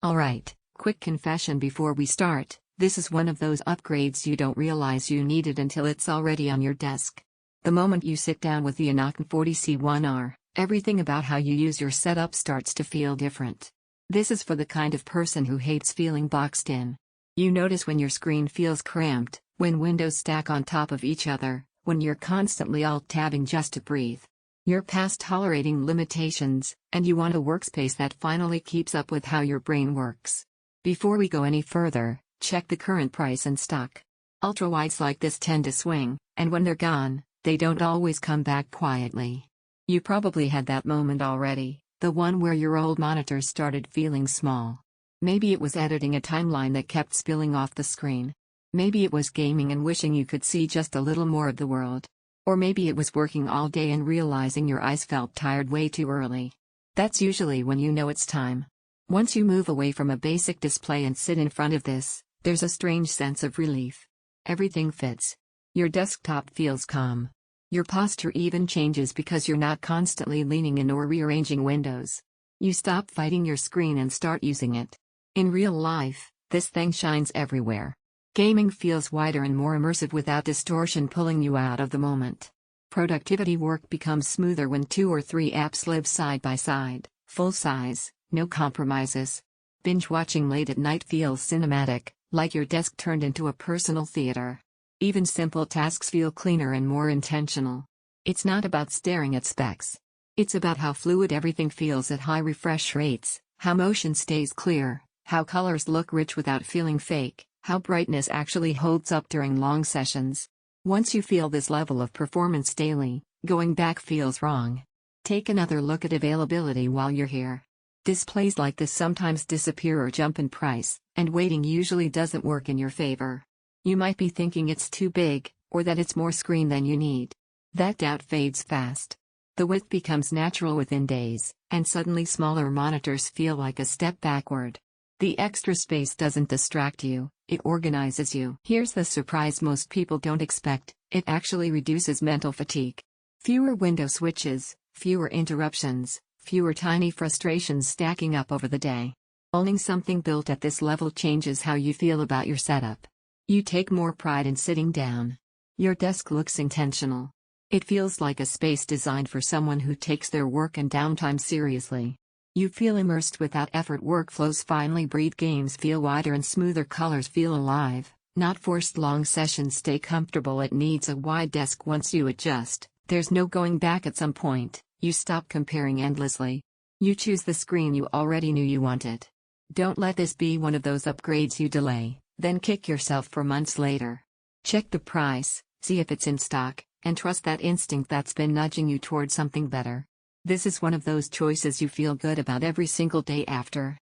Alright, quick confession before we start, this is one of those upgrades you don't realize you needed until it's already on your desk. The moment you sit down with the INNOCN 40C1R, everything about how you use your setup starts to feel different. This is for the kind of person who hates feeling boxed in. You notice when your screen feels cramped, when windows stack on top of each other, when you're constantly alt-tabbing just to breathe. You're past tolerating limitations, and you want a workspace that finally keeps up with how your brain works. Before we go any further, check the current price and stock. Ultrawides like this tend to swing, and when they're gone, they don't always come back quietly. You probably had that moment already, the one where your old monitor started feeling small. Maybe it was editing a timeline that kept spilling off the screen. Maybe it was gaming and wishing you could see just a little more of the world. Or maybe it was working all day and realizing your eyes felt tired way too early. That's usually when you know it's time. Once you move away from a basic display and sit in front of this, there's a strange sense of relief. Everything fits. Your desktop feels calm. Your posture even changes because you're not constantly leaning in or rearranging windows. You stop fighting your screen and start using it. In real life, this thing shines everywhere. Gaming feels wider and more immersive without distortion pulling you out of the moment. Productivity work becomes smoother when 2 or 3 apps live side by side, full size, no compromises. Binge watching late at night feels cinematic, like your desk turned into a personal theater. Even simple tasks feel cleaner and more intentional. It's not about staring at specs. It's about how fluid everything feels at high refresh rates, how motion stays clear, how colors look rich without feeling fake, how brightness actually holds up during long sessions. Once you feel this level of performance daily, going back feels wrong. Take another look at availability while you're here. Displays like this sometimes disappear or jump in price, and waiting usually doesn't work in your favor. You might be thinking it's too big, or that it's more screen than you need. That doubt fades fast. The width becomes natural within days, and suddenly smaller monitors feel like a step backward. The extra space doesn't distract you, it organizes you. Here's the surprise most people don't expect: it actually reduces mental fatigue. Fewer window switches, fewer interruptions, fewer tiny frustrations stacking up over the day. Owning something built at this level changes how you feel about your setup. You take more pride in sitting down. Your desk looks intentional. It feels like a space designed for someone who takes their work and downtime seriously. You feel immersed without effort. Workflows finally breathe. Games feel wider and smoother. Colors feel alive, not forced. Long sessions stay comfortable. It needs a wide desk. Once you adjust, there's no going back. At some point, you stop comparing endlessly. You choose the screen you already knew you wanted. Don't let this be one of those upgrades you delay, then kick yourself for months later. Check the price, see if it's in stock, and trust that instinct that's been nudging you toward something better. This is one of those choices you feel good about every single day after.